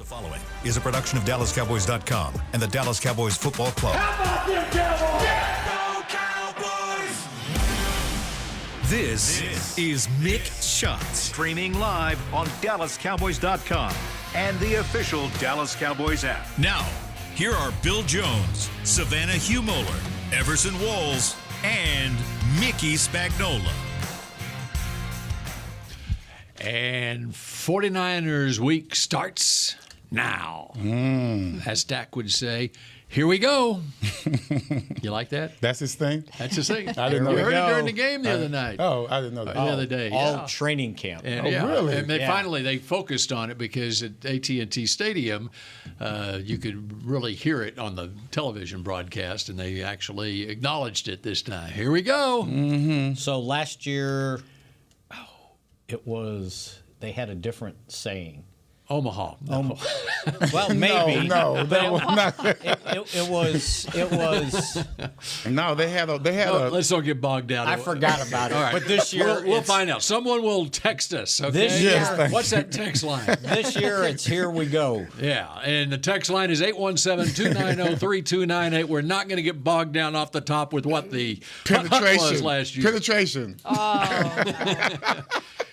The following is a production of DallasCowboys.com and the Dallas Cowboys Football Club. How about them Cowboys? Yeah, go Cowboys! This is Mick Shots, streaming live on DallasCowboys.com and the official Dallas Cowboys app. Now, here are Bill Jones, Savannah Humoller, Everson Walls, and Mickey Spagnola. And 49ers week starts now. As Dak would say, here we go. You like that? That's his thing? That's his thing. I didn't know You that. heard it during the game the other night. Oh, I didn't know that. The other day. All training camp. And, really? And they finally focused on it because at AT&T Stadium, you could really hear it on the television broadcast, and they actually acknowledged it this time. Here we go. Mm-hmm. So last year, they had a different saying. Omaha. No. Well, maybe. No, that was not. It was. No, they had a. Let's don't get bogged down. I forgot about it. All right. But this year, we'll find out. Someone will text us. Okay. This year, what's that text line? This year, it's here we go. Yeah, and the text line is 817-290-3298. We're not going to get bogged down off the top with what the penetration was last year. Penetration. Oh.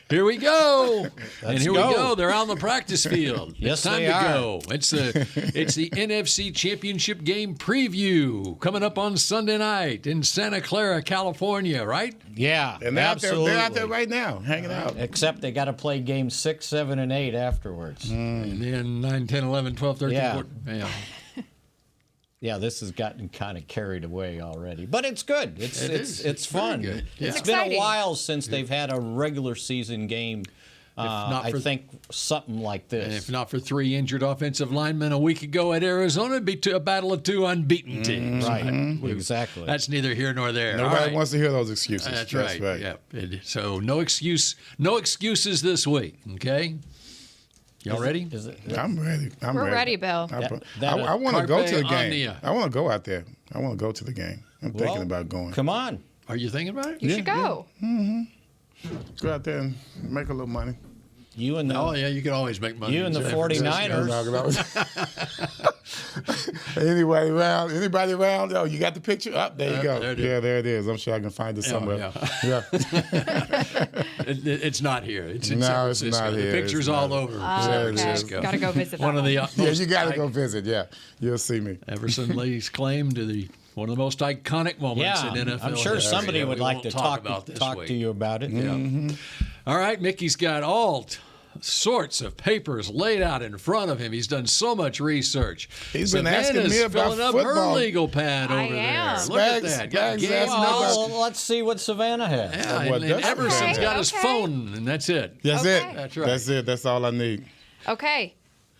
Here we go. Let's we go. go. They're on the practice field. Yes, it's time they to are. go. It's the NFC Championship game preview coming up on Sunday night in Santa Clara, California, right? Yeah, And they're out absolutely. there right now, hanging out. Except they got to play games 6, 7, and 8 afterwards. And then 9, 10, 11, 12, 13, Yeah. 14. Yeah. Yeah, this has gotten kind of carried away already, but it's good. It's fun. Very good. Yeah. It's It's been a exciting. while since they've had a regular season game. I think something like this. And if not for 3 injured offensive linemen a week ago at Arizona, it'd be a battle of 2 unbeaten teams. Right, exactly. That's neither here nor there. Nobody All right. wants to hear those excuses. That's right. Yep. So no excuses this week. Okay. Y'all ready? Is it? I'm ready. We're ready, Bill. I want to go to the Carpe game. omnia. I want to go out there. I want to go to the game. I'm thinking about going. Come on. Are you thinking about it? You should go. Go out there and make a little money. You and the Oh yeah, you can always make money. You and the in San 49ers. Anybody around? Oh, you got the picture? Up there you go. there it is. Yeah, there it is. I'm sure I can find it somewhere. yeah. Yeah. It's not here. It's in No, San it's Francisco. not here. The picture's It's all not. over Oh, San okay. Francisco. Got to go visit One that of the one. Yeah, you got to go visit. Yeah, you'll see me. Everson lays claim to one of the most iconic moments Yeah, in NFL I'm sure history somebody that would we like won't to talk about this talk week. to you about it. Yeah. All right, Mickey's got all sorts of papers laid out in front of him. He's done so much research. He's been asking me Savannah's about filling up her football. legal pad I over am. there. Look at Spags- that. Got Spags game asking notes. Well, let's see what Savannah has. Yeah, Well, and that's Everson's okay. got his Okay. phone, and that's it. That's Okay. it. That's right. That's it. That's all I need. Okay.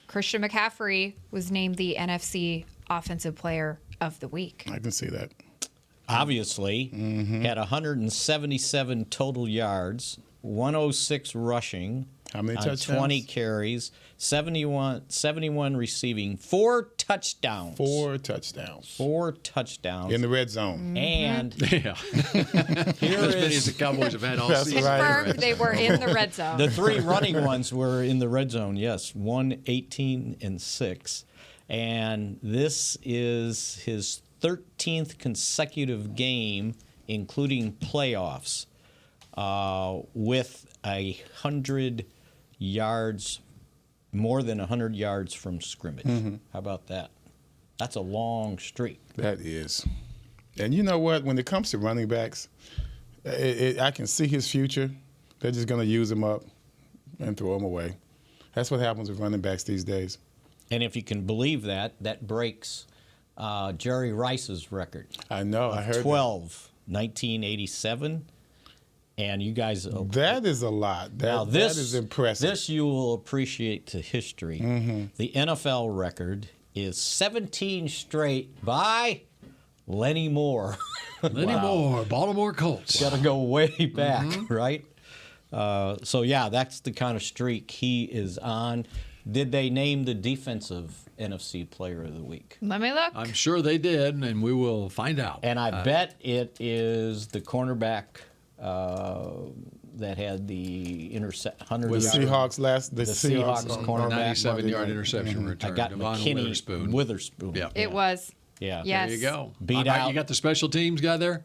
Christian McCaffrey was named the NFC Offensive Player of the Week. I can see that. Obviously, had 177 total yards, 106 rushing, How many on touchdowns? 20 carries, 71 receiving, 4 touchdowns. 4 touchdowns 4 touchdowns. in the red zone. And Yeah. here As many as the is Cowboys have had all That's season. right. Confirmed they were in the red zone. the 3 running ones were in the red zone. Yes, 1, 18, and 6. And this is his 13th consecutive game, including playoffs, with 100 yards, more than 100 yards from scrimmage. How about that? That's a long streak. That is. And you know what? When it comes to running backs, I can see his future. They're just going to use him up and throw him away. That's what happens with running backs these days. And if you can believe that, that breaks Jerry Rice's record. I know. I heard 12, 1987. And you guys... that is a lot. Now That is impressive. This you will appreciate to history. The NFL record is 17 straight by Lenny Moore. Lenny Moore, Baltimore Colts. Got to go way back, right? So, yeah, that's the kind of streak he is on. Did they name the defensive NFC Player of the Week? Let me look. I'm sure they did, and we will find out. And I bet it is the cornerback that had the 100 The yard. Seahawks The Seahawks on cornerback. 97-yard interception return. I got Devon McKinney Witherspoon. Yeah. It was. Yeah. Yes. There you go. Beat out. You got the special teams guy there?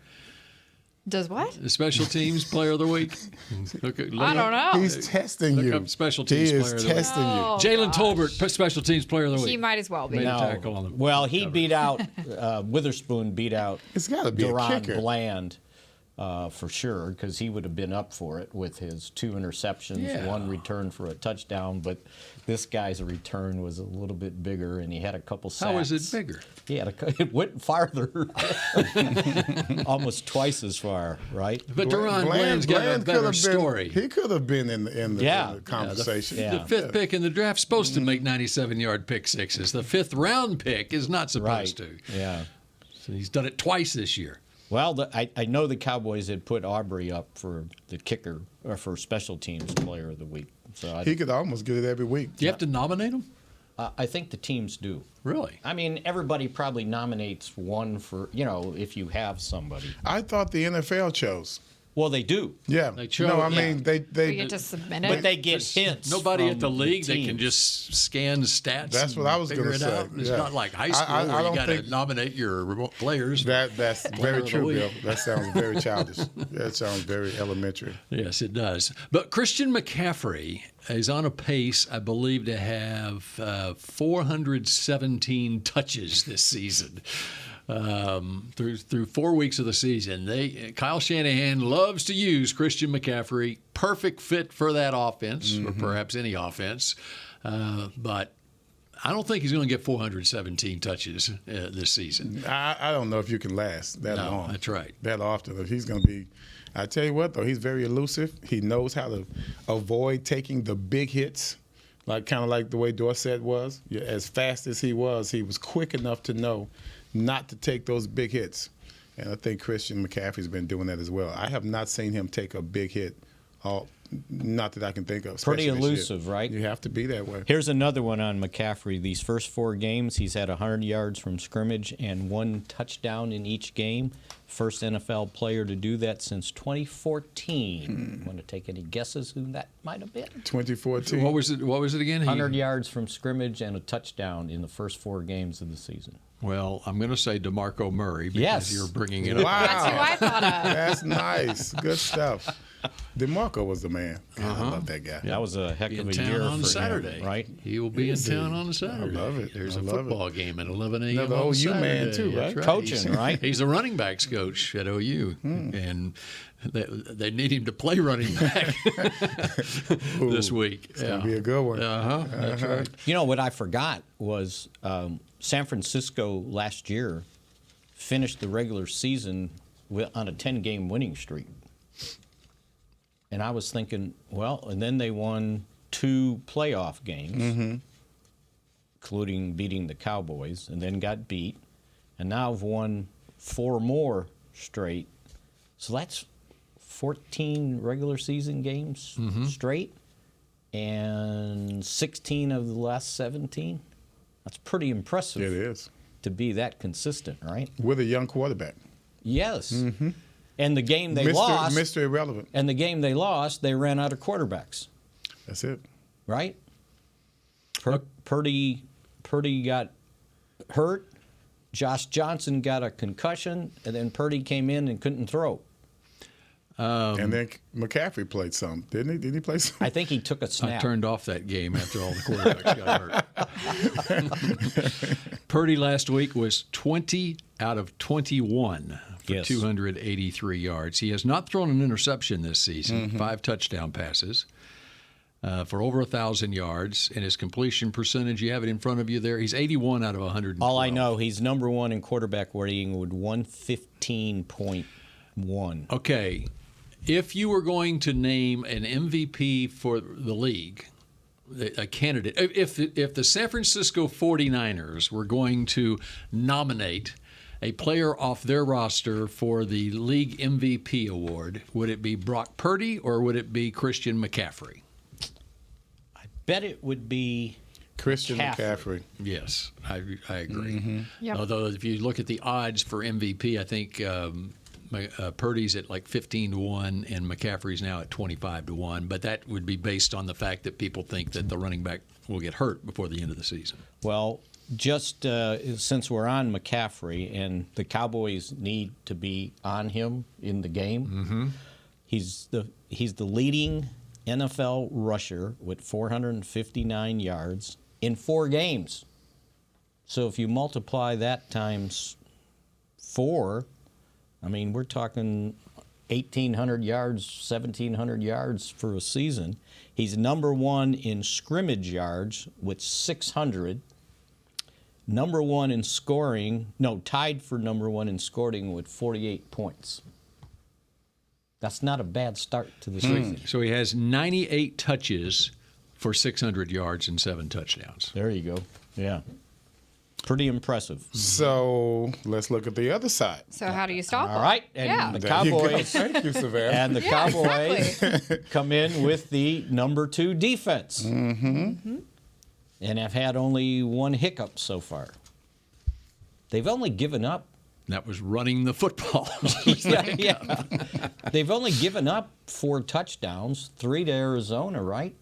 Does what? The special teams player of the week? Look I don't know. He's testing Look you. up special teams He player is of the week. testing you. Oh, Jalen gosh. Tolbert, special teams player of the week. He might as well be. Made a No. tackle on the Well, he cover. beat out Witherspoon. Beat out It's got to be a Duron kicker. Bland for sure, because he would have been up for it with his 2 interceptions, Yeah. 1 return for a touchdown. But this guy's return was a little bit bigger, and he had a couple sacks. How is it bigger? He had it went farther, almost twice as far, right? But Duron Bland's got a Bland better could have story. He could have been in the Yeah. conversation. Yeah. The fifth pick in the draft supposed to make 97-yard pick sixes. The 5th round pick is not supposed to. Yeah. So he's done it twice this year. Well, I know the Cowboys had put Aubrey up for the kicker or for special teams player of the week. So He could almost get it every week. Do you have to nominate him? I think the teams do. Really? I mean, everybody probably nominates one for, if you have somebody. I thought the NFL chose. Well, they do. Yeah. They chose- No, I yeah. mean they We get to submit it. But they get hints. Nobody from at the league that can teams. just scan stats. That's what and I was figure gonna it say, out. It's yeah. not like high I school where you don't got to think- nominate your remote players. That's Player very of the true, week. Bill. That sounds very childish. That sounds very elementary. Yes, it does. But Christian McCaffrey is on a pace, I believe, to have 417 touches this season. Through 4 weeks of the season, Kyle Shanahan loves to use Christian McCaffrey. Perfect fit for that offense, or perhaps any offense. But I don't think he's going to get 417 touches this season. I don't know if you can last that No, long. that's right. That often. If he's going to be, I tell you what though, he's very elusive. He knows how to avoid taking the big hits, kind of like the way Dorsett was. Yeah, as fast as he was quick enough to know not to take those big hits. And I think Christian McCaffrey's been doing that as well. I have not seen him take a big hit, not that I can think of. Pretty especially this elusive, year. right? You have to be that way. Here's another one on McCaffrey. These first 4 games, he's had 100 yards from scrimmage and 1 touchdown in each game. First NFL player to do that since 2014. Want to take any guesses who that might have been? 2014. What was it again? 100 yards from scrimmage and a touchdown in the first 4 games of the season. Well, I'm going to say DeMarco Murray because Yes. you're bringing it up. Wow. That's who I thought of. That's nice. Good stuff. DeMarco was the man. God, I love that guy. That was a heck Be of in a town year on for Saturday, him, right? He will be in town on Saturday. love it. There's I a love football game at 11 a.m. Another on OU Saturday. man, too, That's right? Coaching, He's- right? He's a running backs coach at OU, and they need him to play running back this week. It's going to be a good one. That's right. You know, what I forgot was San Francisco last year finished the regular season on a 10-game winning streak. And I was thinking, well, and then they won 2 playoff games, including beating the Cowboys, and then got beat. And now have won 4 more straight. So that's 14 regular season games straight, and 16 of the last 17. That's pretty impressive. It is. To be that consistent, right? With a young quarterback. Yes. And the game they Mr. lost, Mr. Irrelevant. and the game they lost, they ran out of quarterbacks, That's it. right? Purdy got hurt. Josh Johnson got a concussion, and then Purdy came in and couldn't throw. And then McCaffrey played some, didn't he? Did he play some? I think he took a I snap. turned off that game after all the quarterbacks got hurt. Purdy last week was 20 out of 21 for Yes. 283 yards. He has not thrown an interception this season, 5 touchdown passes for over 1,000 yards. And his completion percentage, you have it in front of you there, he's 81 out of 100. All I know, he's number 1 in quarterback rating with 115.1. Okay, if you were going to name an MVP for the league, a candidate, if the San Francisco 49ers were going to nominate a player off their roster for the league MVP award, would it be Brock Purdy or would it be Christian McCaffrey? I bet it would be Christian McCaffrey. McCaffrey. Yes, I agree. Yep. Although if you look at the odds for MVP, I think Purdy's at like 15-1, and McCaffrey's now at 25-1. But that would be based on the fact that people think that the running back will get hurt before the end of the season. Well, just since we're on McCaffrey, and the Cowboys need to be on him in the game, he's the leading NFL rusher with 459 yards in 4 games. So if you multiply that times 4, I mean, we're talking 1,800 yards, 1,700 yards for a season. He's number 1 in scrimmage yards with 600. Number 1 in scoring, tied for number 1 in scoring with 48 points. That's not a bad start to the season. So he has 98 touches for 600 yards and 7 touchdowns. There you go. Yeah. Pretty impressive. So let's look at the other side. So how do you stop All them? right. And the There you go. Cowboys Thank you, Savannah. and the Yeah, Cowboys exactly. come in with the number 2 defense. And have had only 1 hiccup so far. They've only given up. That was running the football. Yeah. They've only given up 4 touchdowns, 3 to Arizona, right?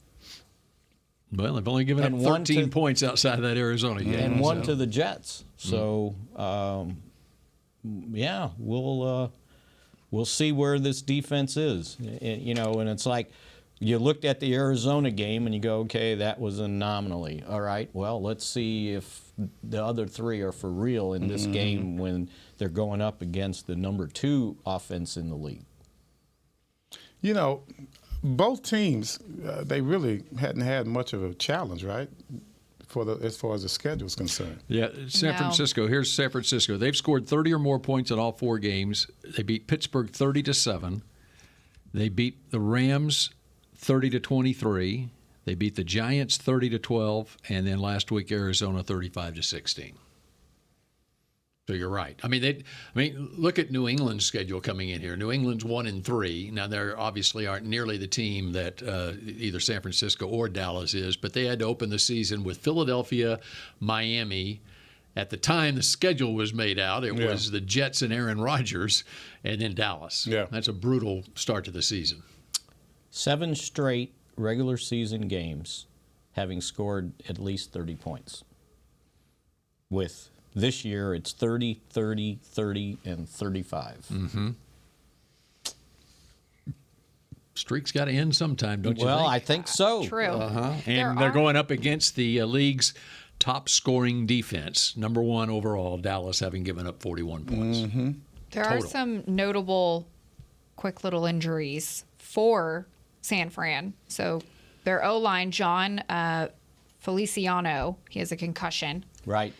Well, they've only given And up one 13 to- points outside of that Arizona game. And 1 so. to the Jets. So, yeah, we'll see where this defense is. And it's like you looked at the Arizona game and you go, okay, that was an anomaly. All right, well, let's see if the other 3 are for real in this game when they're going up against the number 2 offense in the league. You know, both teams, they really hadn't had much of a challenge, right? As far as the schedule is concerned. Yeah, San No. Francisco. Here's San Francisco. They've scored 30 or more points in all 4 games. They beat Pittsburgh 30-7. They beat the Rams 30-23. They beat the Giants 30-12, and then last week Arizona 35-16. So you're right. I mean, look at New England's schedule coming in here. New England's 1-3. Now they obviously aren't nearly the team that either San Francisco or Dallas is, but they had to open the season with Philadelphia, Miami. At the time the schedule was made out, it was the Jets and Aaron Rodgers, and then Dallas. Yeah. That's a brutal start to the season. 7 straight regular season games having scored at least 30 points. With this year, it's 30, 30, 30, and 35. Streak's got to end sometime, don't you Well, think? I think so. True. And they're going up against the league's top scoring defense, number 1 overall, Dallas, having given up 41 points. There are Total. some notable quick little injuries for San Fran. So their O-line, John Feliciano, he has a concussion. Right.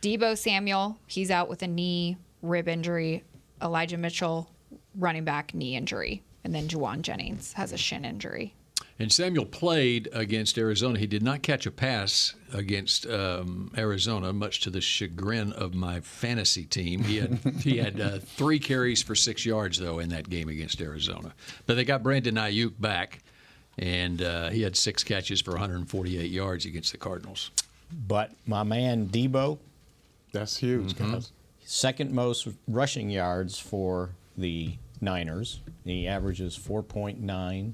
Deebo Samuel, he's out with a knee rib injury. Elijah Mitchell, running back, knee injury. And then Juwan Jennings has a shin injury. And Samuel played against Arizona. He did not catch a pass against Arizona, much to the chagrin of my fantasy team. He had 3 carries for 6 yards, though, in that game against Arizona. But they got Brandon Ayuk back, and he had 6 catches for 148 yards against the Cardinals. But my man Deebo, That's huge, guys. second most rushing yards for the Niners. He averages 4.9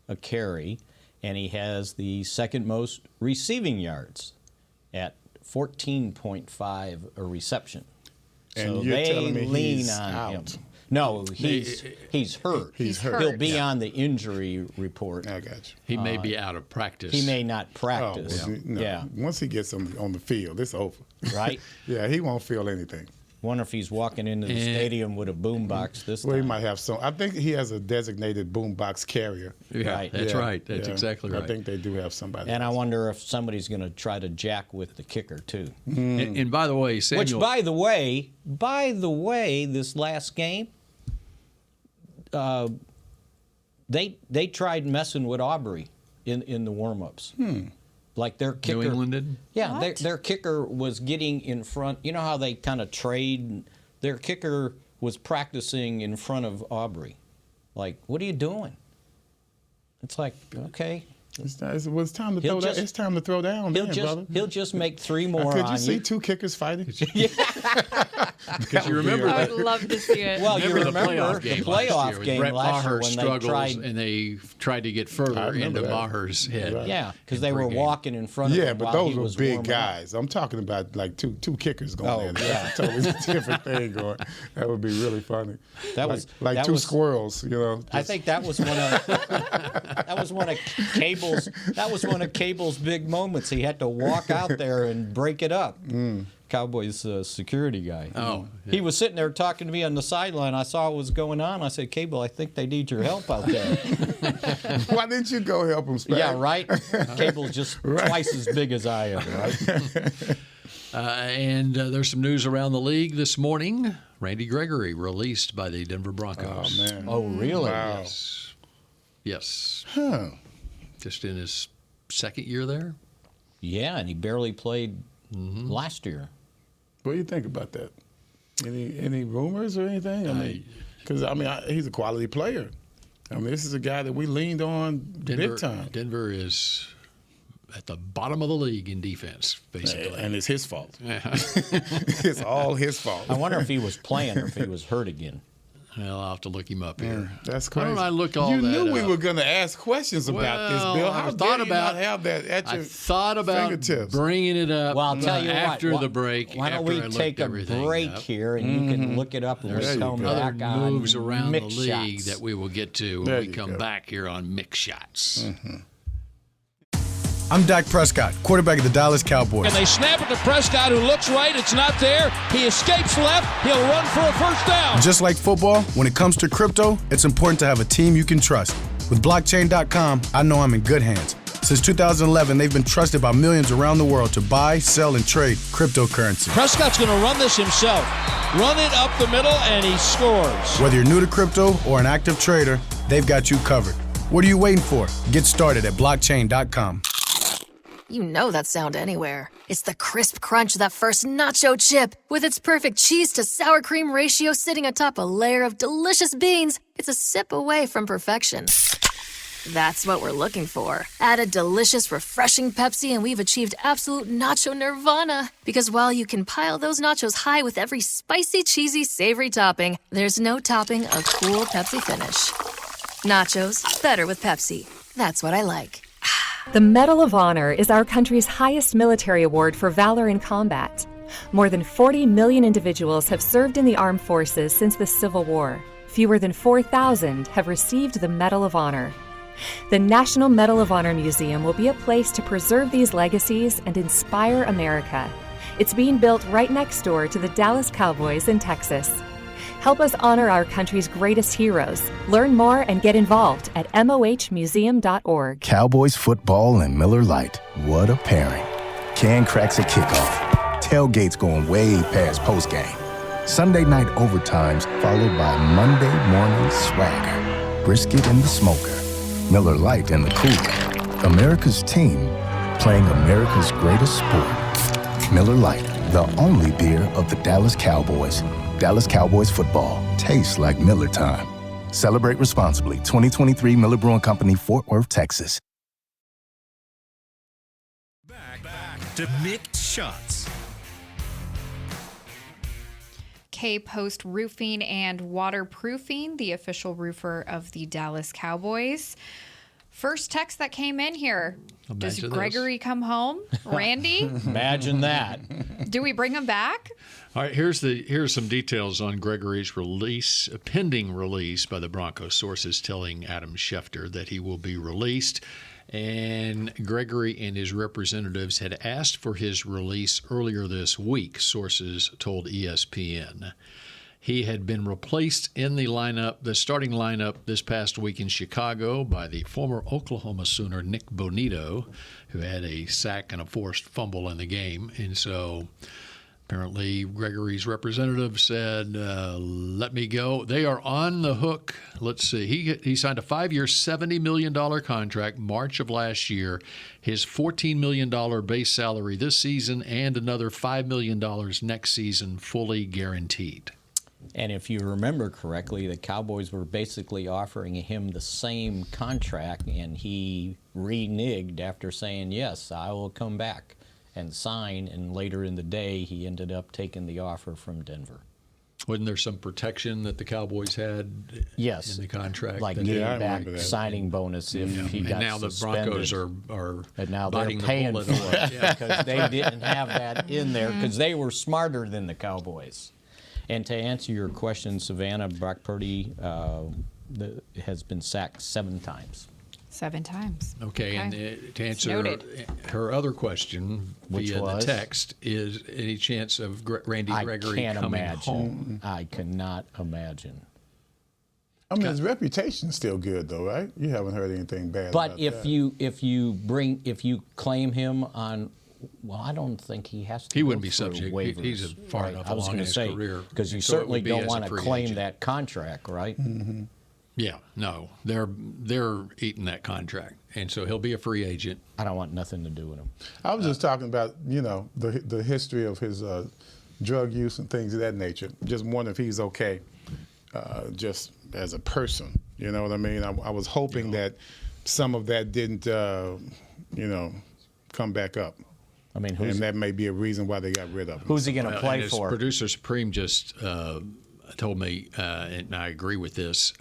a carry, and he has the second most receiving yards at 14.5 a reception. And So you're they telling me lean he's on out. him. No, he's hurt. He's hurt. He'll be on the injury report. I got you. He may be out of practice. He may not Oh, practice. well, no. Yeah, Once he gets on the field, it's over. right? Yeah, he won't feel anything. Wonder if he's walking into the stadium with a boombox this Well, he time. might have some. I think he has a designated boombox carrier. Yeah, Right. that's Yeah, right. That's yeah. exactly right. I think they do have somebody. And I else. wonder if somebody's going to try to jack with the kicker too. And by the way, Samuel. Which, by the way, this last game, they tried messing with Aubrey in the warm-ups. Like their kicker. New England did? Yeah, What? their kicker was getting in front. You know how they kind of trade? Their kicker was practicing in front of Aubrey. Like, what are you doing? It's like, okay. It's time to throw down. It's time to throw down, brother. He'll just make 3 more Could on you see 2 kickers fighting? Because you remember, I would love to see it. Well, you remember the playoff game Brett last year Maher when struggles and they tried to get further into that. Maher's head. Right. Yeah, because they were walking in front of him but while those he were was big warming up. guys. I'm talking about like two kickers going in. yeah. That's a totally different thing going. That would be really funny. That was like that two was- squirrels, you know. I think that was one of Cable's big moments. He had to walk out there and break it up. Cowboys security guy. Oh, yeah. He was sitting there talking to me on the sideline. I saw what was going on. I said, Cable, I think they need your help out there. Why didn't you go help him, Spag? Yeah, right? Cable's just twice as big as I am, right? And there's some news around the league this morning. Randy Gregory released by the Denver Broncos. Oh, man. Oh, really? Wow. Yes. Huh. Just in his second year there. Yeah, and he barely played last year. What do you think about that? Any rumors or anything? Because he's a quality player. I mean, this is a guy that we leaned on big time. Denver is at the bottom of the league in defense, basically. And it's his fault. It's all his fault. I wonder if he was playing or if he was hurt again. Well, I'll have to look him up here. That's crazy. Why don't I look all you that knew we up? were going to ask questions about this, Bill. How dare you not have that at your I thought about fingertips? bringing it up Well, I'll tell you after what. the break. Why don't after we I take a looked everything break up. here and you can look it up and There's we'll some come other back on moves around the Mick league shots. that we will get to There when we you come go. back here on Mick Shots. I'm Dak Prescott, quarterback of the Dallas Cowboys. And they snap it to Prescott, who looks right. It's not there. He escapes left. He'll run for a first down. Just like football, when it comes to crypto, it's important to have a team you can trust. With blockchain.com, I know I'm in good hands. Since 2011, they've been trusted by millions around the world to buy, sell, and trade cryptocurrency. Prescott's going to run this himself. Run it up the middle, and he scores. Whether you're new to crypto or an active trader, they've got you covered. What are you waiting for? Get started at blockchain.com. You know that sound anywhere. It's the crisp crunch of that first nacho chip. With its perfect cheese to sour cream ratio sitting atop a layer of delicious beans, it's a sip away from perfection. That's what we're looking for. Add a delicious, refreshing Pepsi and we've achieved absolute nacho nirvana. Because while you can pile those nachos high with every spicy, cheesy, savory topping, there's no topping a cool Pepsi finish. Nachos, better with Pepsi. That's what I like. The Medal of Honor is our country's highest military award for valor in combat. More than 40 million individuals have served in the armed forces since the Civil War. Fewer than 4,000 have received the Medal of Honor. The National Medal of Honor Museum will be a place to preserve these legacies and inspire America. It's being built right next door to the Dallas Cowboys in Texas. Help us honor our country's greatest heroes. Learn more and get involved at mohmuseum.org. Cowboys football and Miller Lite. What a pairing. Can cracks at kickoff. Tailgates going way past postgame. Sunday night overtimes followed by Monday morning swagger. Brisket in the smoker. Miller Lite in the cooler. America's team playing America's greatest sport. Miller Lite, the only beer of the Dallas Cowboys. Dallas Cowboys football tastes like Miller time. Celebrate responsibly. 2023 Miller Brewing Company, Fort Worth, Texas. Back to Mick Shots. K Post Roofing and Waterproofing, the official roofer of the Dallas Cowboys. First text that came in here. Does Gregory come home? Randy? Imagine that. Do we bring him back? All right, here's some details on Gregory's release, pending release by the Broncos. Sources telling Adam Schefter that he will be released. And Gregory and his representatives had asked for his release earlier this week, sources told ESPN. He had been replaced in the starting lineup this past week in Chicago by the former Oklahoma Sooner Nick Bonito, who had a sack and a forced fumble in the game. And so apparently Gregory's representative said, let me go. They are on the hook. Let's see. He signed a 5-year, $70 million contract March of last year. His $14 million base salary this season and another $5 million next season fully guaranteed. And if you remember correctly, the Cowboys were basically offering him the same contract, and he reneged after saying, yes, I will come back and sign. And later in the day, he ended up taking the offer from Denver. Wasn't there some protection that the Cowboys had in the contract? Like getting back signing bonus if he got and now suspended. The Broncos are and now they're biting paying the for bullet it because they didn't have that in there because they were smarter than the Cowboys. And to answer your question, Savannah, Brock Purdy has been sacked 7 times. 7 times. Okay, and to answer her other question via the text, is any chance of Randy Gregory coming home? I cannot imagine. I mean, his reputation's still good, though, right? You haven't heard anything bad but about if that. if you claim him on, well, I don't think he has to. He wouldn't be through subject. Waivers. He's far enough along in his career, because you so certainly don't want to claim agent. that contract, right? Mm-hmm. Yeah, no, they're eating that contract, and so he'll be a free agent. I don't want nothing to do with him. I was just talking about, the history of his drug use and things of that nature. Just wondering if he's okay, just as a person. You know what I mean? I was hoping that some of that didn't, come back up. I mean, and that may be a reason why they got rid of him. Who's he going to play for? Producer Supreme just told me, and I agree with this.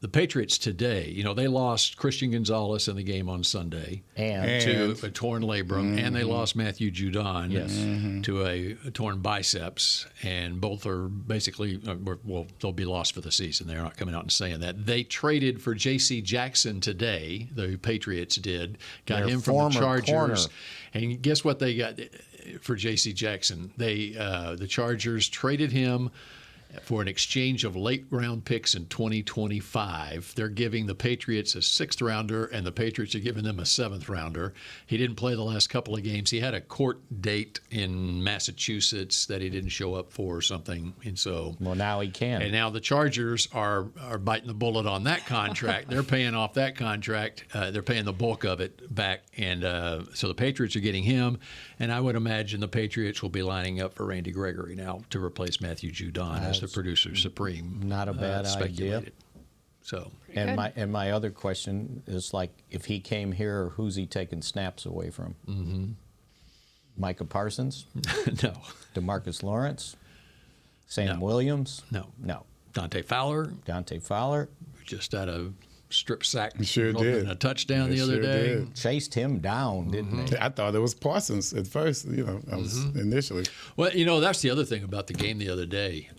The Patriots today, they lost Christian Gonzalez in the game on Sunday to a torn labrum, and they lost Matthew Judon to a torn biceps, and both are basically, they'll be lost for the season. They're not coming out and saying that. They traded for J.C. Jackson today, the Patriots did, got him from the Chargers. Corner. And guess what they got for J.C. Jackson? The Chargers traded him for an exchange of late-round picks in 2025. They're giving the Patriots a 6th-rounder, and the Patriots are giving them a 7th-rounder. He didn't play the last couple of games. He had a court date in Massachusetts that he didn't show up for or something, and so... Well, now he can. And now the Chargers are biting the bullet on that contract. They're paying off that contract. They're paying the bulk of it back, and so the Patriots are getting him, and I would imagine the Patriots will be lining up for Randy Gregory now to replace Matthew Judon as the producer supreme. Not a bad idea. So, and my other question is, like, if he came here, who's he taking snaps away from? Mm-hmm. Micah Parsons? No. DeMarcus Lawrence? Sam Williams? No. Dante Fowler? Just had a strip sack. He sure did. And a touchdown the other day. Did. Chased him down, didn't they? I thought it was Parsons at first, I was initially. Well, that's the other thing about the game the other day.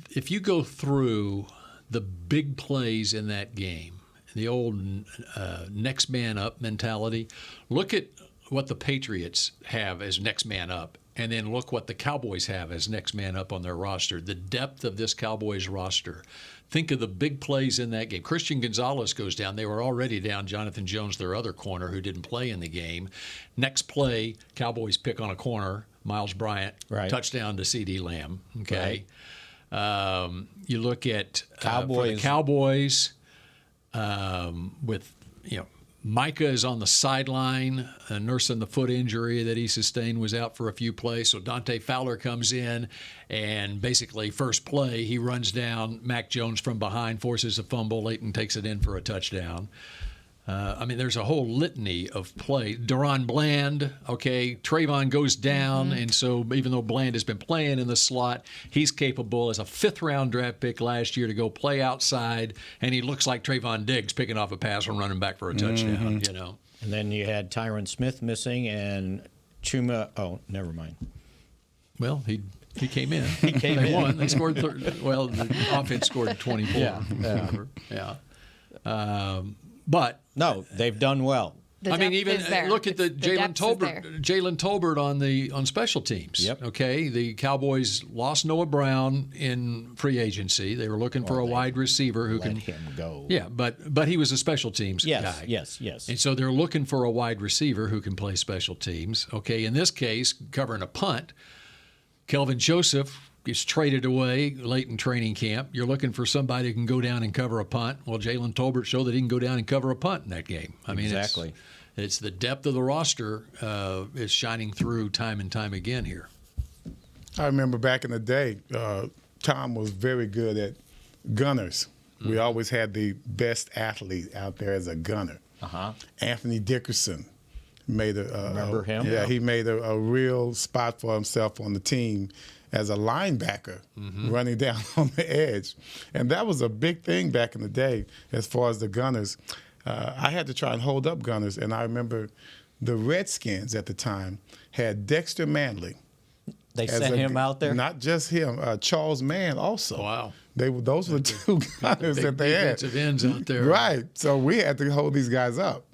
If you go through the big plays in that game, the old next man up mentality, look at what the Patriots have as next man up, and then look what the Cowboys have as next man up on their roster. The depth of this Cowboys roster. Think of the big plays in that game. Christian Gonzalez goes down. They were already down Jonathan Jones, their other corner, who didn't play in the game. Next play, Cowboys pick on a corner, Miles Bryant, touchdown to C.D. Lamb. Okay. You look at for the Cowboys with, Micah is on the sideline, nursing the foot injury that he sustained, was out for a few plays. So Dante Fowler comes in, and basically first play, he runs down Mac Jones from behind, forces a fumble. Leighton takes it in for a touchdown. There's a whole litany of play. Deron Bland, Trayvon goes down, and so even though Bland has been playing in the slot, he's capable as a 5th-round draft pick last year to go play outside, and he looks like Trayvon Diggs picking off a pass and running back for a touchdown, And then you had Tyron Smith missing and Chuma. Oh, never mind. Well, he came in. They won. They scored. The offense scored 24. But no, they've done well. Even look at the Jalen Tolbert on special teams. Yep. Okay, the Cowboys lost Noah Brown in free agency. They were looking for a wide receiver who can let him go. Yeah, but he was a special teams guy. Yes. And so they're looking for a wide receiver who can play special teams. Okay, in this case, covering a punt, Kelvin Joseph gets traded away late in training camp. You're looking for somebody who can go down and cover a punt. Well, Jalen Tolbert showed that he can go down and cover a punt in that game. Exactly. It's the depth of the roster is shining through time and time again here. I remember back in the day, Tom was very good at gunners. We always had the best athlete out there as a gunner. Anthony Dickerson made remember him? Yeah, he made a real spot for himself on the team as a linebacker, running down on the edge. And that was a big thing back in the day as far as the gunners. I had to try and hold up gunners, and I remember the Redskins at the time had Dexter Manley. They sent him out there? Not just him, Charles Mann also. Wow. Those were the two gunners that they had. Defensive ends out there. Right. So we had to hold these guys up.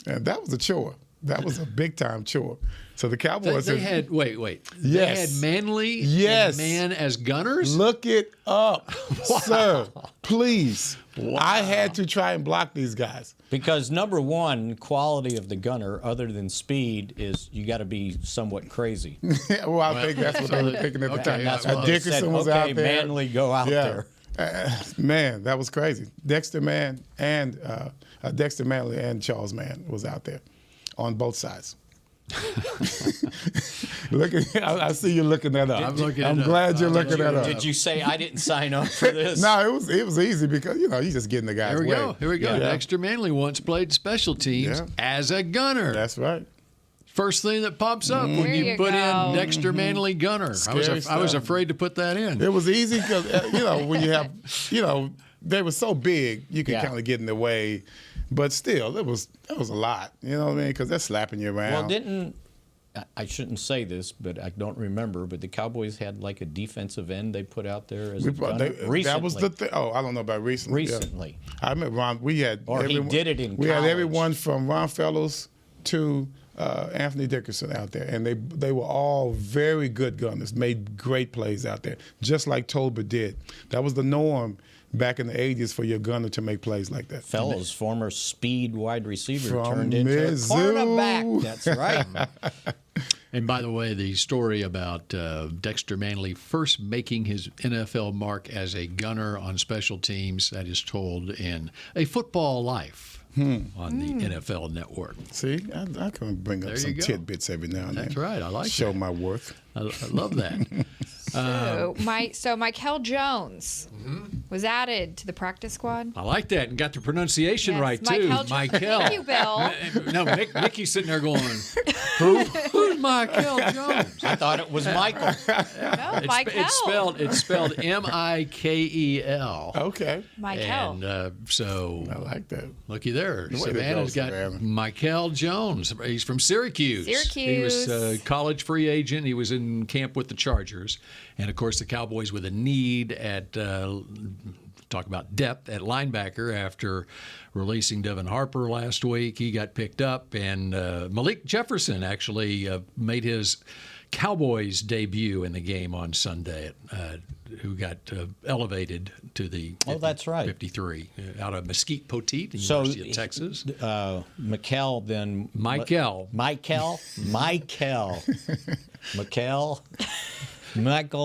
And that was a chore. That was a big-time chore. So the Cowboys They had wait. Yes. They had Manley Yes. and Mann as gunners? Look it up, sir. Please. Wow. I had to try and block these guys. Because number one, quality of the gunner, other than speed, is you got to be somewhat crazy. Well, I think that's what they were thinking at the time. That's what they Dickerson said, was okay, out there. Manley, go out there. Man, that was crazy. Dexter Mann and Dexter Manley and Charles Mann was out there on both sides. I see you looking that up. I'm glad you're looking that up. Did you say I didn't sign up for this? No, it was easy because you just getting the guy's way. Here we go. Yeah. Dexter Manley once played special teams as a gunner. That's right. First thing that pops up when you put in Dexter Manley gunner. I was afraid to put that in. It was easy because when you have they were so big you could kind of get in the way. But still, that was a lot. You know what I mean? Because they're slapping you around. Well, I shouldn't say this, but I don't remember. But the Cowboys had like a defensive end they put out there as a gunner recently. That was the thing. Oh, I don't know about recently. Recently, I remember Ron. We had he did it in. We college. had everyone from Ron Fellows to Anthony Dickerson out there, and they were all very good gunners. Made great plays out there, just like Tolbert did. That was the norm back in the 80s for your gunner to make plays like that. Fellows, former speed wide receiver, from turned into a cornerback. That's right. And by the way, the story about Dexter Manley first making his NFL mark as a gunner on special teams, that is told in A Football Life on the NFL Network. See, I can bring up some tidbits every now and then. That's right. I like Show that. my worth. I love that. So Michael Jones was added to the practice squad. I like that and got the pronunciation right too. Michael. Thank you, Bill. No, Mickey's sitting there going, Who's Michael Jones? I thought it was Michael. No, Michael. It's spelled Mikel. Okay. Michael. And so I like that. Looky there. Way to Savannah's go, got Savannah. Michael Jones. He's from Syracuse. He was a college free agent. He was in camp with the Chargers. And, of course, the Cowboys with a need at, talk about depth, at linebacker after releasing Devin Harper last week. He got picked up. And Malik Jefferson actually made his Cowboys debut in the game on Sunday, who got elevated to the 53 out of Mesquite Poteet, University of Texas. Mikel then. Michael. Michael. Michael. Dude, you're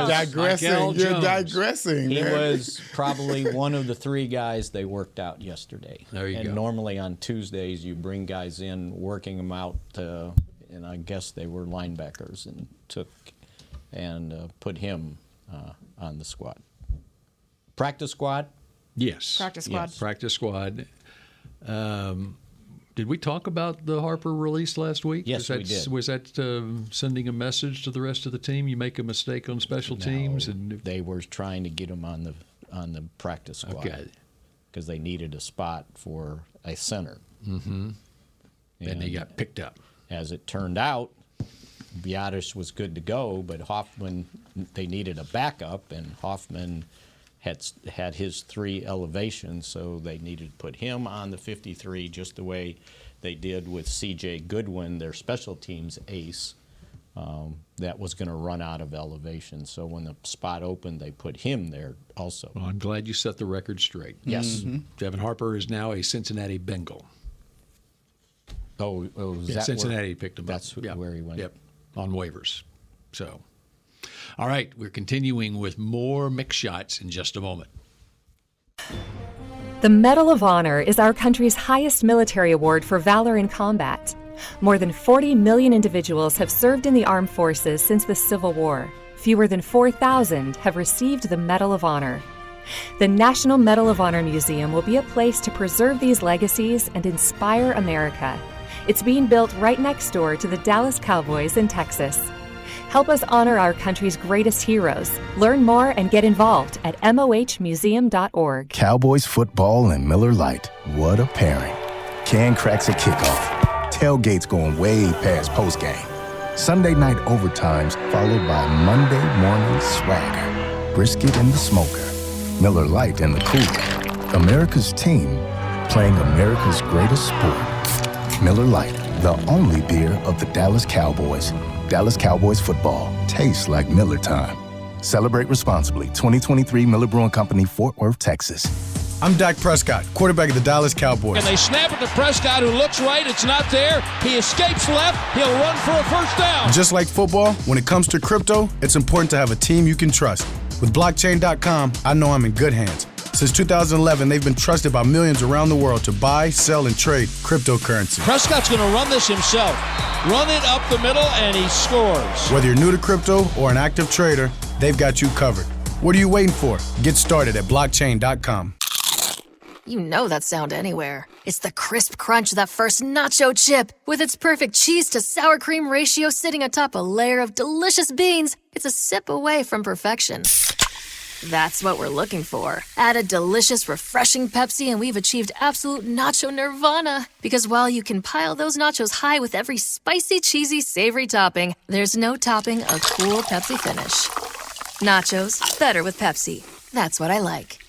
digressing. You're digressing. He was probably one of the three guys they worked out yesterday. There you go. And normally on Tuesdays you bring guys in, working them out, and I guess they were linebackers, and put him on the squad. Practice squad? Yes. Practice squad. Yes. Practice squad. Did we talk about the Harper release last week? Yes, we did. Was that sending a message to the rest of the team? You make a mistake on special teams, and they were trying to get him on the practice squad because they needed a spot for a center. Mm-hmm. And he got picked up. As it turned out, Biadasz was good to go, but Hoffman, they needed a backup, and Hoffman had his 3 elevations, so they needed to put him on the 53 just the way they did with C.J. Goodwin, their special teams ace, that was going to run out of elevation. So when the spot opened, they put him there also. Well, I'm glad you set the record straight. Yes. Mm-hmm. Devin Harper is now a Cincinnati Bengal. Oh, is that Cincinnati picked him up. That's where he went. Yep, on waivers. So, all right, we're continuing with more Mick Shots in just a moment. The Medal of Honor is our country's highest military award for valor in combat. More than 40 million individuals have served in the armed forces since the Civil War. Fewer than 4,000 have received the Medal of Honor. The National Medal of Honor Museum will be a place to preserve these legacies and inspire America. It's being built right next door to the Dallas Cowboys in Texas. Help us honor our country's greatest heroes. Learn more and get involved at mohmuseum.org. Cowboys football and Miller Lite. What a pairing. Can cracks at kickoff. Tailgates going way past postgame. Sunday night overtimes followed by Monday morning swagger. Brisket in the smoker. Miller Lite in the cooler. America's team playing America's greatest sport. Miller Lite, the only beer of the Dallas Cowboys. Dallas Cowboys football tastes like Miller time. Celebrate responsibly. 2023 Miller Brewing Company, Fort Worth, Texas. I'm Dak Prescott, quarterback of the Dallas Cowboys. And they snap it to Prescott, who looks right. It's not there. He escapes left. He'll run for a first down. Just like football, when it comes to crypto, it's important to have a team you can trust. With blockchain.com, I know I'm in good hands. Since 2011, they've been trusted by millions around the world to buy, sell, and trade cryptocurrency. Prescott's going to run this himself. Run it up the middle, and he scores. Whether you're new to crypto or an active trader, they've got you covered. What are you waiting for? Get started at blockchain.com. You know that sound anywhere. It's the crisp crunch of that first nacho chip. With its perfect cheese to sour cream ratio sitting atop a layer of delicious beans, it's a sip away from perfection. That's what we're looking for. Add a delicious, refreshing Pepsi and we've achieved absolute nacho nirvana. Because while you can pile those nachos high with every spicy, cheesy, savory topping, there's no topping a cool Pepsi finish. Nachos, better with Pepsi. That's what I like.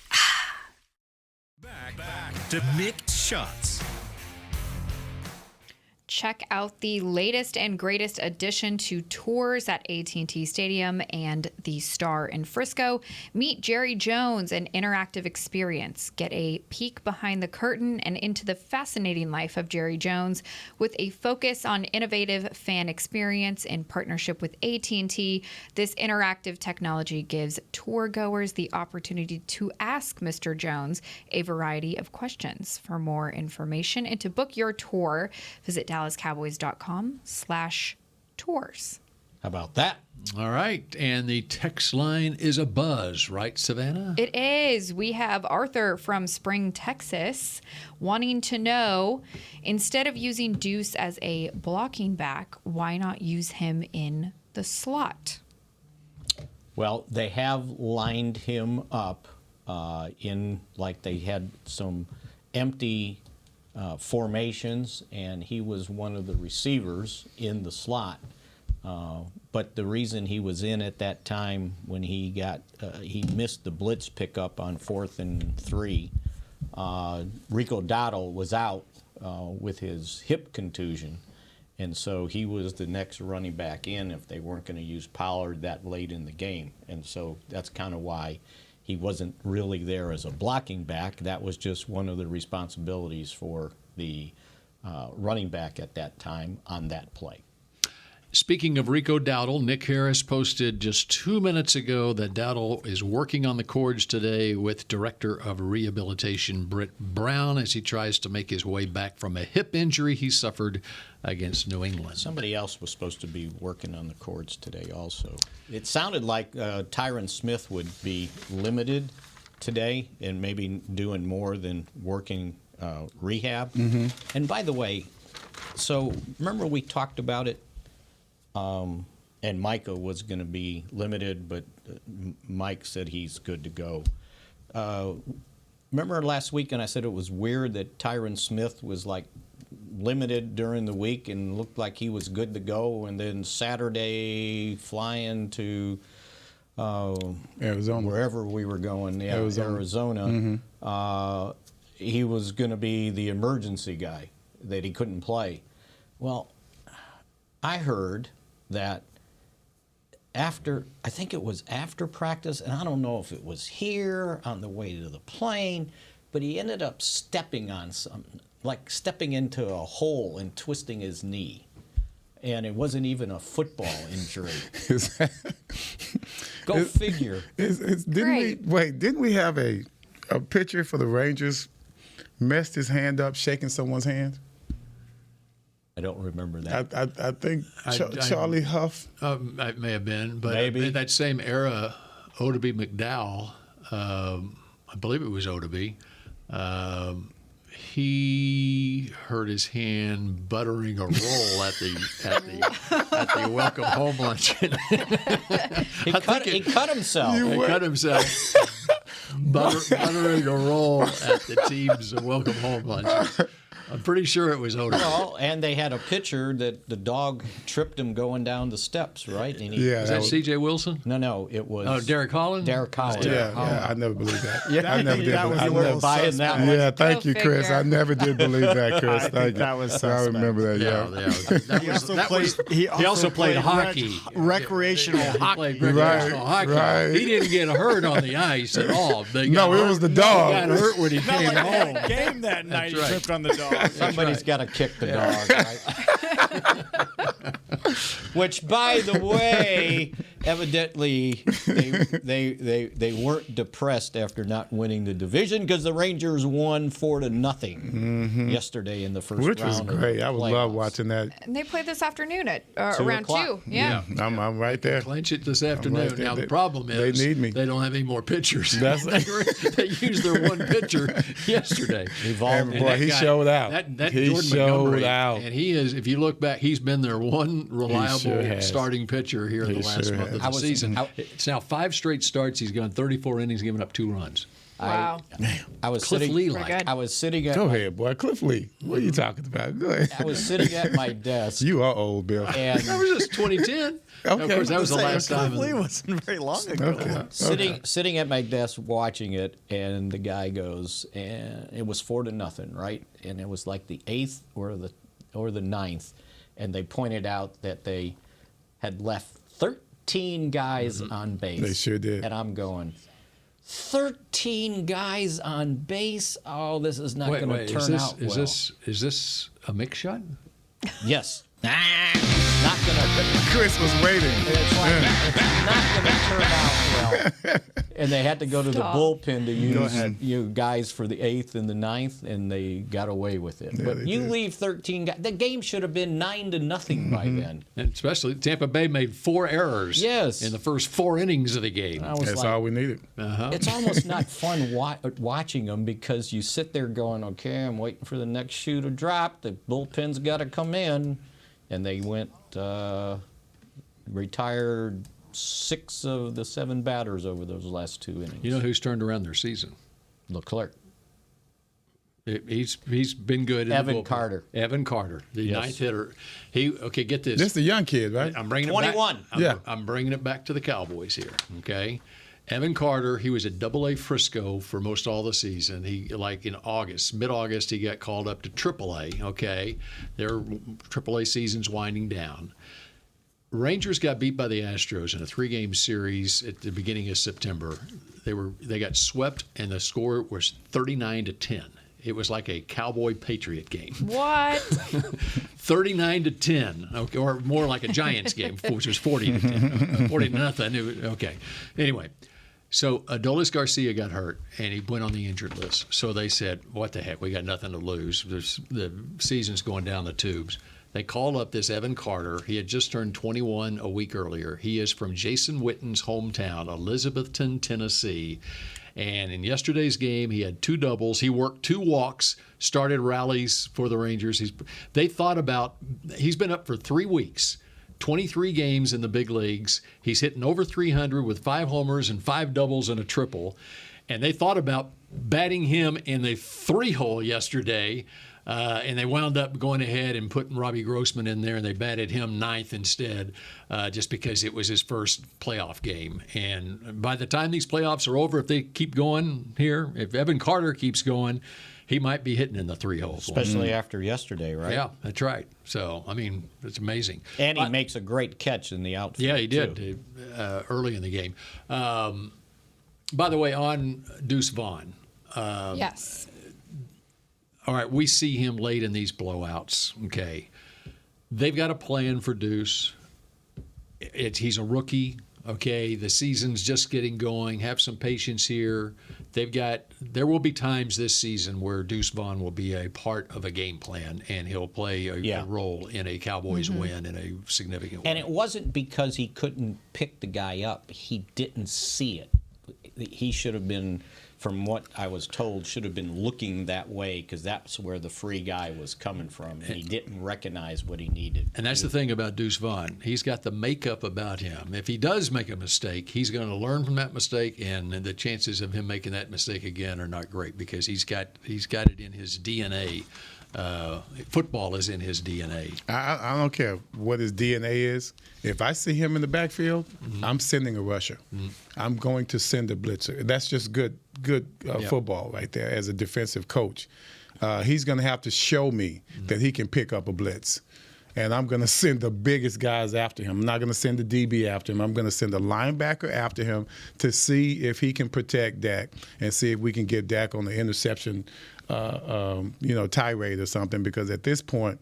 Back to Mick Shots. Check out the latest and greatest addition to tours at AT&T Stadium and the Star in Frisco. Meet Jerry Jones, an interactive experience. Get a peek behind the curtain and into the fascinating life of Jerry Jones with a focus on innovative fan experience in partnership with AT&T. This interactive technology gives tour goers the opportunity to ask Mr. Jones a variety of questions. For more information and to book your tour, visit DallasCowboys.com/tours. How about that? All right. And the text line is a buzz, right, Savannah? It is. We have Arthur from Spring, Texas, wanting to know, instead of using Deuce as a blocking back, why not use him in the slot? Well, they have lined him up in, like, they had some empty formations, and he was one of the receivers in the slot. But the reason he was in at that time when he got he missed the blitz pickup on 4th and 3. Rico Dowdle was out with his hip contusion, and so he was the next running back in if they weren't going to use Pollard that late in the game. And so that's kind of why he wasn't really there as a blocking back. That was just one of the responsibilities for the running back at that time on that play. Speaking of Rico Dowdle, Nick Harris posted just 2 minutes ago that Dowdle is working on the cords today with Director of Rehabilitation Britt Brown as he tries to make his way back from a hip injury he suffered against New England. Somebody else was supposed to be working on the cords today also. It sounded like Tyron Smith would be limited today and maybe doing more than working rehab. Mm-hmm. And by the way, so remember we talked about it? And Micah was going to be limited, but Mike said he's good to go. Remember last week, and I said it was weird that Tyron Smith was like limited during the week and looked like he was good to go, and then Saturday flying to Arizona, wherever we were going, Arizona. Mm-hmm. He was going to be the emergency guy, that he couldn't play. Well, I heard that after, I think it was after practice, and I don't know if it was here on the way to the plane, but he ended up stepping on something, like stepping into a hole and twisting his knee. And it wasn't even a football injury. Go figure. Didn't we have a pitcher for the Rangers messed his hand up shaking someone's hand? I don't remember that. I think Charlie Huff. It may have been, but Maybe. in that same era, Odeby McDowell, I believe it was Odeby, he hurt his hand buttering a roll at the welcome home luncheon. He cut himself. He cut himself buttering a roll at the team's welcome home luncheon. I'm pretty sure it was Odeby. Well, and they had a picture that the dog tripped him going down the steps, right? And Was that C.J. Wilson? No, it was. Oh, Derek Holland? Derek Holland. Yeah, I never believed that. Yeah, I never did. I never buying that one. Yeah, thank you, Chris. figure. I never did believe that, Chris. I think that was I suspect. remember that. He also played hockey. Recreational He hockey. played recreational hockey. right. He didn't get hurt on the ice at all. No, it was the dog. He got hurt when he came home. Game that night, he right. tripped on the dog. Somebody's got to kick the dog, right? Which, by the way, evidently they weren't depressed after not winning the division because the Rangers won 4-0 yesterday in the first Which round. was great. I would love playoffs. watching that. And they play this afternoon at around 2. 2:00. Yeah. I'm right there. Clinch it this afternoon. right there. Now, the problem They is need me. they don't have any more pitchers. That's- they used their one pitcher yesterday. And boy, that he guy- showed out. That He Jordan showed Montgomery, out. and he is. If you look back, he's been their one reliable sure has. starting pitcher here in He the last sure month has. of the season. It's now 5 straight starts. He's gone 34 innings, giving up 2 runs. Wow. I was Cliff sitting. Lee Pretty good. I was sitting at. Go ahead, boy. Cliff Lee. What are you talking about? Go ahead. I was sitting at my desk. You are old, Bill. And That was just 2010. Okay. Of course, that was the last time. Cliff Lee wasn't very long ago. Okay. sitting at my desk watching it, and the guy goes, and it was 4-0, right? And it was like the 8th or the 9th, and they pointed out that they had left 13 guys on base. They sure did. And I'm going, 13 guys on base? Oh, this is not going to turn out well. Is this a Mick shot? Yes. Not going to. Chris was waiting. It's like, it's not going to turn out well. And they had to go to Stop. the bullpen to use guys for the 8th and the 9th, and they got away with it. Yeah, but they you did. leave 13 guys. The game should have been 9-0 by then. And especially Tampa Bay made 4 errors. Yes. In the first 4 innings of the game. I was That's like, all we needed. it's almost not fun watching them because you sit there going, okay, I'm waiting for the next shoe to drop. The bullpen's got to come in. And they went, retired 6 of the 7 batters over those last 2 innings. You know who's turned around their season? Leclerc. He's been good. In Evan the bullpen. Carter. Evan Carter, the Yes. 9th hitter. Okay, get this. This is the young kid, right? I'm bringing it 21. back. Yeah. I'm bringing it back to the Cowboys here. Okay. Evan Carter, he was at AA Frisco for most all the season. He, like in August, mid-August, he got called up to AAA. Okay, their AAA season's winding down. Rangers got beat by the Astros in a 3-game series at the beginning of September. They got swept, and the score was 39-10. It was like a Cowboy Patriot game. What? 39-10, okay, or more like a Giants game, which was 40-10, 40-0. Okay. Anyway, so Adolis Garcia got hurt, and he went on the injured list. So they said, "What the heck? We got nothing to lose. The season's going down the tubes." They called up this Evan Carter. He had just turned 21 a week earlier. He is from Jason Witten's hometown, Elizabethton, Tennessee. And in yesterday's game, he had 2 doubles. He worked 2 walks, started rallies for the Rangers. He's been up for 3 weeks, 23 games in the big leagues. He's hitting over 300 with 5 homers and 5 doubles and a triple. And they thought about batting him in the 3-hole yesterday. And they wound up going ahead and putting Robbie Grossman in there, and they batted him 9th instead, just because it was his first playoff game. And by the time these playoffs are over, if they keep going here, if Evan Carter keeps going, he might be hitting in the 3-hole. Especially after yesterday, right? Yeah, that's right. So, I mean, it's amazing. And he makes a great catch in the outfield. Yeah, he did too. early in the game. By the way, on Deuce Vaughn. Yes. All right, we see him late in these blowouts. Okay, they've got a plan for Deuce. He's a rookie. Okay, the season's just getting going. Have some patience here. There will be times this season where Deuce Vaughn will be a part of a game plan, and he'll play a role in a Cowboys win in a significant way. And it wasn't because he couldn't pick the guy up. He didn't see it. He should have been, from what I was told, should have been looking that way because that's where the free guy was coming from, and he didn't recognize what he needed. And that's the thing about Deuce Vaughn. He's got the makeup about him. If he does make a mistake, he's going to learn from that mistake, and the chances of him making that mistake again are not great because he's got it in his DNA. Football is in his DNA. I don't care what his DNA is. If I see him in the backfield, I'm sending a rusher. I'm going to send a blitzer. That's just good football right there as a defensive coach. He's going to have to show me that he can pick up a blitz. And I'm going to send the biggest guys after him. I'm not going to send the DB after him. I'm going to send a linebacker after him to see if he can protect Dak and see if we can get Dak on the interception tirade or something. Because at this point,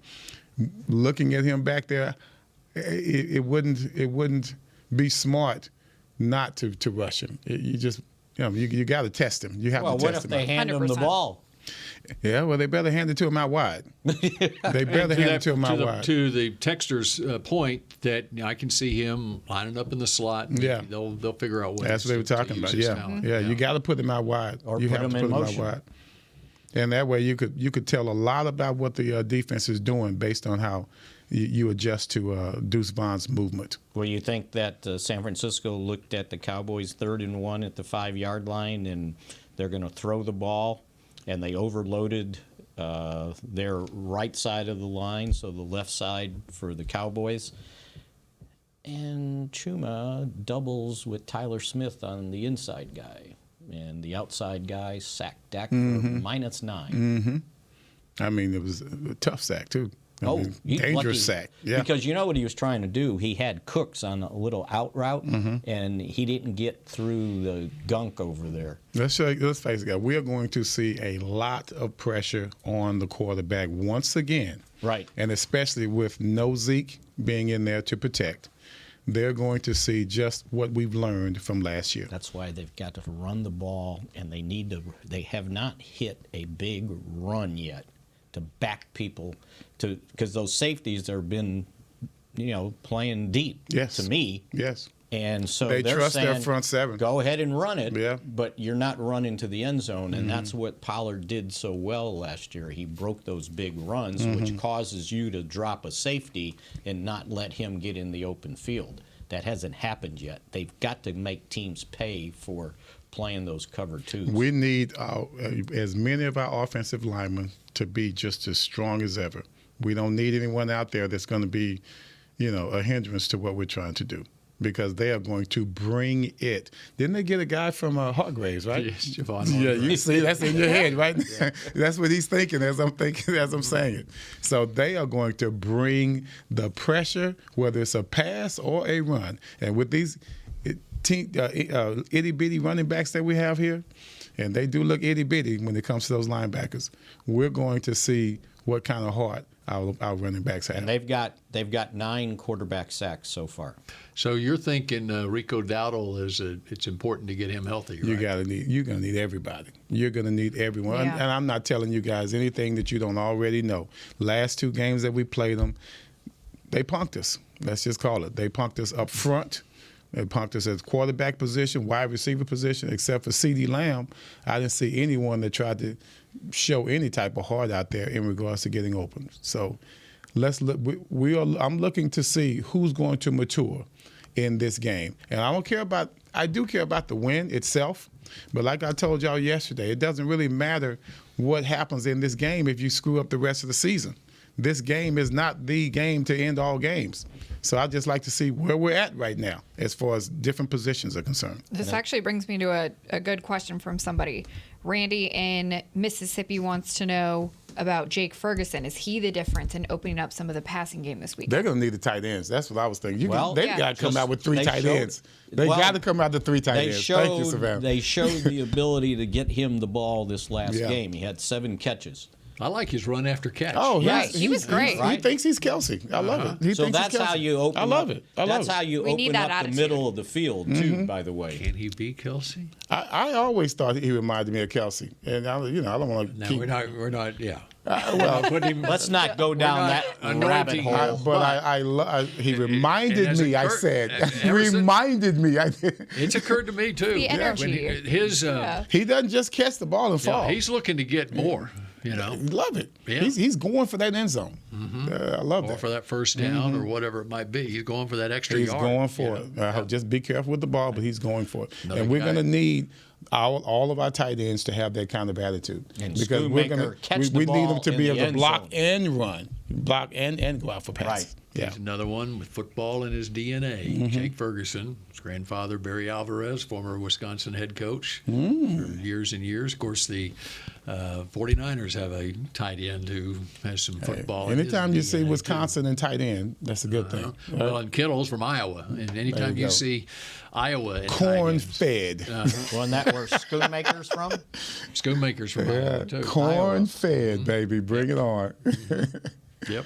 looking at him back there, it wouldn't be smart not to rush him. You got to test him. You have to test him. Well, what if they hand him the ball? Yeah, well, they better hand it to him out wide. They better hand it to him out wide. To the texter's point that I can see him lining up in the slot. And they'll figure out ways. That's what they were talking about. Yeah, you got to put him out wide. Or you put have him to in put motion. him out wide. And that way you could tell a lot about what the defense is doing based on how you adjust to Deuce Vaughn's movement. Well, you think that San Francisco looked at the Cowboys 3rd and 1 at the 5-yard line, and they're going to throw the ball, and they overloaded their right side of the line, so the left side for the Cowboys. And Chuma doubles with Tyler Smith on the inside guy. And the outside guy sacked Dak for -9. I mean, it was a tough sack, too. lucky, Dangerous sack. Yeah. Because you know what he was trying to do? He had Cooks on a little out route, and he didn't get through the gunk over there. Let's face it, guys. We are going to see a lot of pressure on the quarterback once again. Right. And especially with no Zeke being in there to protect. They're going to see just what we've learned from last year. That's why they've got to run the ball, and they have not hit a big run yet to back people because those safeties have been, playing deep to me. Yes. And so they trust saying, their front seven. Go ahead and run it, yeah. But you're not running to the end zone, and that's what Pollard did so well last year. He broke those big runs, which causes you to drop a safety and not let him get in the open field. That hasn't happened yet. They've got to make teams pay for playing those cover twos. We need as many of our offensive linemen to be just as strong as ever. We don't need anyone out there that's going to be, a hindrance to what we're trying to do. Because they are going to bring it. Didn't they get a guy from Hargraves, right? Yes, Javon. Yeah, you see, that's in your head, right? That's what he's thinking as I'm saying it. So they are going to bring the pressure, whether it's a pass or a run. And with these itty-bitty running backs that we have here, and they do look itty-bitty when it comes to those linebackers, we're going to see what kind of heart our running backs have. And they've got 9 quarterback sacks so far. So you're thinking Rico Dowdle it's important to get him healthy, right? You're gonna need everybody. You're gonna need everyone. Yeah. And I'm not telling you guys anything that you don't already know. Last 2 games that we played them, they punked us. Let's just call it. They punked us up front. They punked us at quarterback position, wide receiver position, except for CeeDee Lamb. I didn't see anyone that tried to show any type of heart out there in regards to getting open. So let's look. I'm looking to see who's going to mature in this game. And I do care about the win itself, but like I told y'all yesterday, it doesn't really matter what happens in this game if you screw up the rest of the season. This game is not the game to end all games. So I'd just like to see where we're at right now as far as different positions are concerned. This actually brings me to a good question from somebody. Randy in Mississippi wants to know about Jake Ferguson. Is he the difference in opening up some of the passing game this week? They're going to need the tight ends. That's what I was thinking. They've got to come out with 3 they tight showed- ends. They got to come out with 3 tight They ends. Thank you, Savannah. They showed the ability to get him the ball this last Yeah. game. He had 7 catches. I like his run after catch. Oh, he was great. He thinks he's Kelsey. I love it. He So thinks that's he's how Kelsey. you open. I love it. That's how you We need open that up the attitude. middle of the field too. By the way, Can he be Kelsey? I always thought he reminded me of Kelsey, and I don't want to No, keep. we're not. Yeah. Well, let's not go down that rabbit anointing hole. but he reminded and me. I as said ever since- reminded me. It's occurred to me too. The energy. When his He doesn't just catch the ball and fall. he's looking to get more. Love it. Yeah. He's going for that end zone. I love Or that. for that first down or whatever it might be. He's going for that extra He's yard. going for it. Just be careful with the ball, but he's going for it. Another and we're guy. going to need all of our tight ends to have that kind of attitude. And because we're Schoonmaker gonna catch the we need them ball to in be the able to end block zone. and run, block and go out for passes. Right. Yeah. He's another one with football in his DNA. Jake Ferguson, his grandfather, Barry Alvarez, former Wisconsin head coach for years and years. Of course, the 49ers have a tight end who has some football in his Anytime you see DNA, Wisconsin and tight end, that's a good thing. Well, and Kittle's from Iowa. And anytime you go. see Iowa and Corn fed. Wasn't that where Schoonmaker's from? Schoonmaker's from Iowa, too. Corn fed, baby. Bring it on. Yep.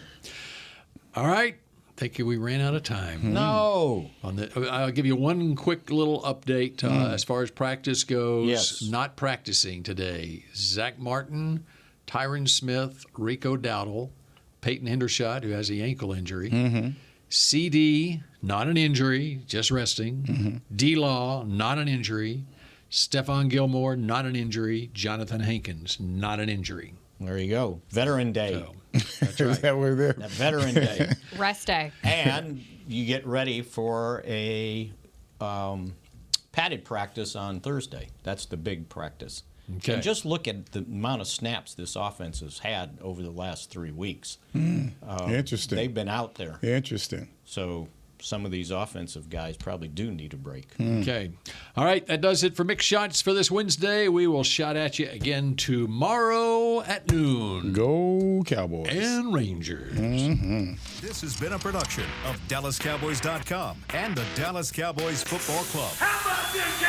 All right. Think we ran out of time. No. I'll give you one quick little update as far as practice goes. Yes. Not practicing today. Zach Martin, Tyron Smith, Rico Dowdle, Peyton Hendershot, who has the ankle injury. CD, not an injury, just resting. D-Law, not an injury. Stephon Gilmore, not an injury. Jonathan Hankins, not an injury. There you go. Veteran Day. So, that's Is right. that what it is? That Veteran Day. Rest day. And you get ready for a padded practice on Thursday. That's the big practice. Okay. And just look at the amount of snaps this offense has had over the last 3 weeks. Interesting. They've been out there. Interesting. So some of these offensive guys probably do need a break. Okay. All right. That does it for Mick Shots for this Wednesday. We will shot at you again tomorrow at noon. Go Cowboys. And Rangers. This has been a production of DallasCowboys.com and the Dallas Cowboys Football Club. How about this,